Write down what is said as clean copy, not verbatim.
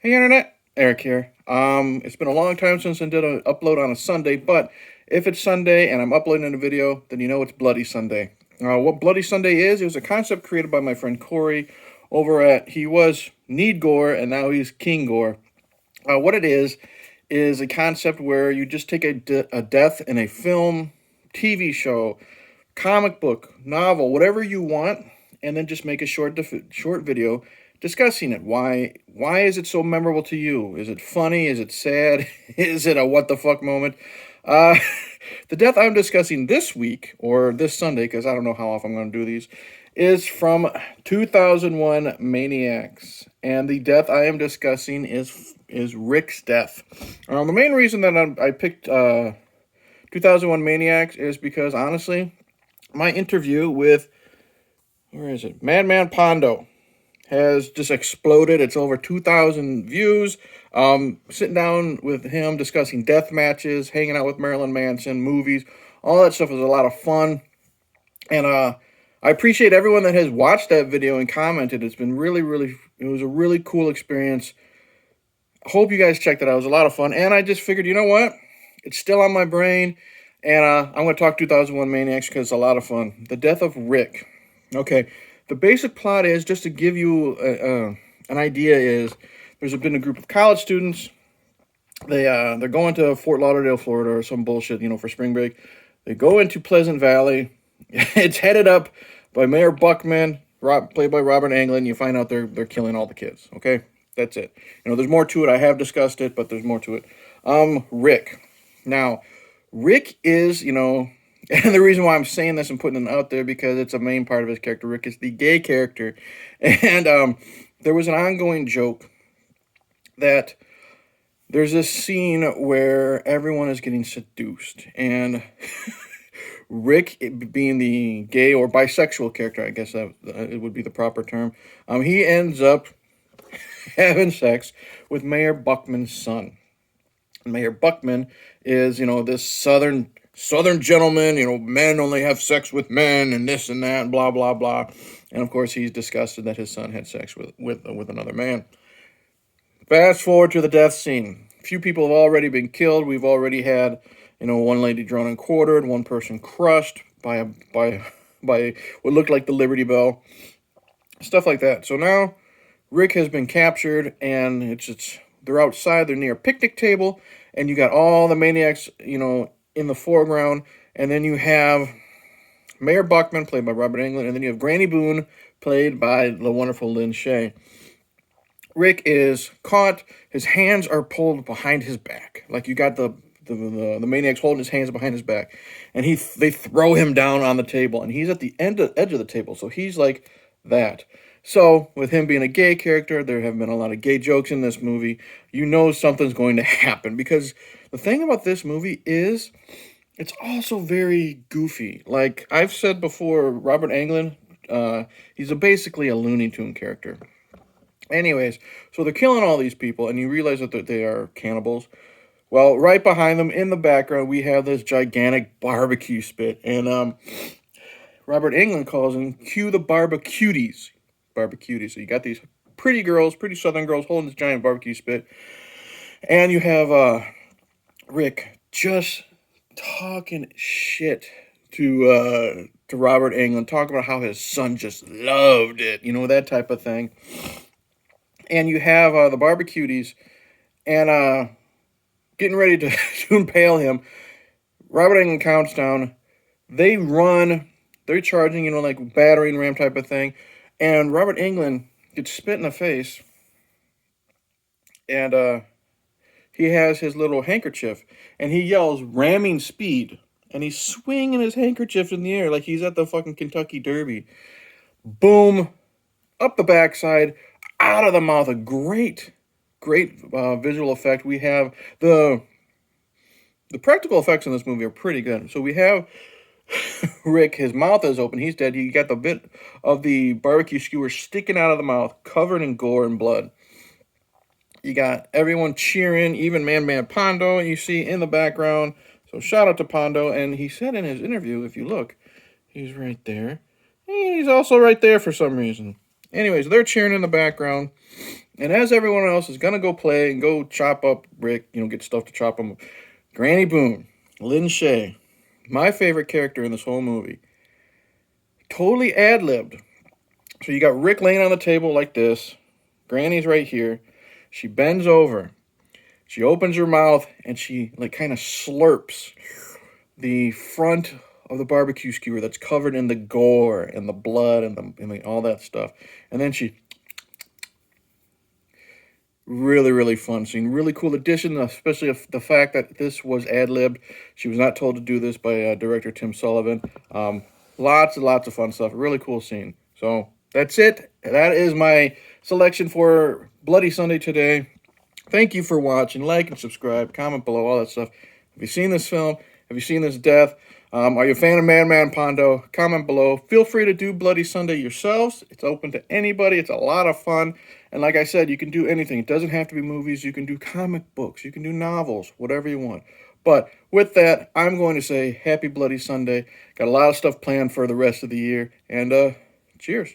Hey Internet, Eric here. It's been a long time since I did an upload on a Sunday, but if it's Sunday and I'm uploading a video, then you know it's Bloody Sunday. What Bloody Sunday is, it was a concept created by my friend Corey he was Need Gore and now he's King Gore. What it is a concept where you just take a death in a film, TV show, comic book, novel, whatever you want, and then just make a short video discussing it. Why is it so memorable to you? Is it funny? Is it sad? Is it a what the fuck moment? Uh, the death I'm discussing this week or this Sunday, because I don't know how often I'm going to do these, is from 2001 Maniacs, and the death I am discussing is Rick's death. The main reason that I picked 2001 Maniacs is because honestly, my interview with where is it? Madman Pondo has just exploded. It's over 2,000 views. Sitting down with him, discussing death matches, hanging out with Marilyn Manson, movies, all that stuff was a lot of fun. And I appreciate everyone that has watched that video and commented. It was a really cool experience. Hope you guys checked it out. It was a lot of fun. And I just figured, you know what? It's still on my brain. And I'm going to talk 2001 Maniacs because it's a lot of fun. The death of Rick. Okay, the basic plot is, just to give you an idea, is there's been a group of college students. They're going to Fort Lauderdale, Florida, or some bullshit, for spring break. They go into Pleasant Valley. It's headed up by Mayor Buckman, played by Robert Englund. You find out they're killing all the kids. Okay, that's it. There's more to it. I have discussed it, but there's more to it. Rick. Now, Rick is, and the reason why I'm saying this and putting it out there, because it's a main part of his character. Rick is the gay character. And there was an ongoing joke that there's this scene where everyone is getting seduced. And Rick, being the gay or bisexual character, I guess that it would be the proper term, he ends up having sex with Mayor Buckman's son. Mayor Buckman is, this southern gentleman, men only have sex with men and this and that and blah, blah, blah. And of course, he's disgusted that his son had sex with another man. Fast forward to the death scene. A few people have already been killed. We've already had, one lady drawn and quartered, one person crushed by what looked like the Liberty Bell, stuff like that. So now Rick has been captured, and they're outside. They're near a picnic table, and you got all the maniacs, in the foreground, and then you have Mayor Buckman, played by Robert Englund, and then you have Granny Boone, played by the wonderful Lynn Shay. Rick is caught. His hands are pulled behind his back, like you got the maniacs holding his hands behind his back, and they throw him down on the table, and he's at the edge of the table, so he's like that. So, with him being a gay character, there have been a lot of gay jokes in this movie. Something's going to happen, because the thing about this movie is it's also very goofy. Like I've said before, Robert Englund, he's basically a Looney Tune character. Anyways, so they're killing all these people, and you realize that they are cannibals. Well, right behind them in the background, we have this gigantic barbecue spit, and Robert Englund calls them "cue the barbecuties." So you got these pretty southern girls holding this giant barbecue spit, and you have Rick just talking shit to Robert Englund, talking about how his son just loved it, that type of thing. And you have the barbecuties, and getting ready to impale him. Robert Englund counts down. They run. They're charging, like battering ram type of thing. And Robert Englund gets spit in the face, and he has his little handkerchief, and he yells, "ramming speed," and he's swinging his handkerchief in the air like he's at the fucking Kentucky Derby. Boom, up the backside, out of the mouth. A great visual effect. We have the practical effects in this movie are pretty good. So we have Rick, his mouth is open, he's dead. You got the bit of the barbecue skewer sticking out of the mouth, covered in gore and blood. You got everyone cheering, even Man Pondo, you see in the background. So shout out to Pondo. And he said in his interview, if you look, he's right there. He's also right there for some reason. Anyways, they're cheering in the background. And as everyone else is going to go play and go chop up Rick, get stuff to chop him, Granny Boone, Lin Shaye, my favorite character in this whole movie, totally ad-libbed. So you got Rick laying on the table like this. Granny's right here. She bends over. She opens her mouth and she kind of slurps the front of the barbecue skewer that's covered in the gore and the blood and all that stuff. And then she really fun scene, really cool addition, especially the fact that this was ad-libbed. She was not told to do this by director Tim Sullivan. Lots and lots of fun stuff. Really cool scene. So that's it. That is my selection for Bloody Sunday today. Thank you for watching. Like and subscribe. Comment below, all that stuff. Have you seen this film? Have you seen this death? Are you a fan of Madman Pondo? Comment below. Feel free to do Bloody Sunday yourselves. It's open to anybody. It's a lot of fun. And like I said, you can do anything. It doesn't have to be movies. You can do comic books. You can do novels. Whatever you want. But with that, I'm going to say Happy Bloody Sunday. Got a lot of stuff planned for the rest of the year. And cheers.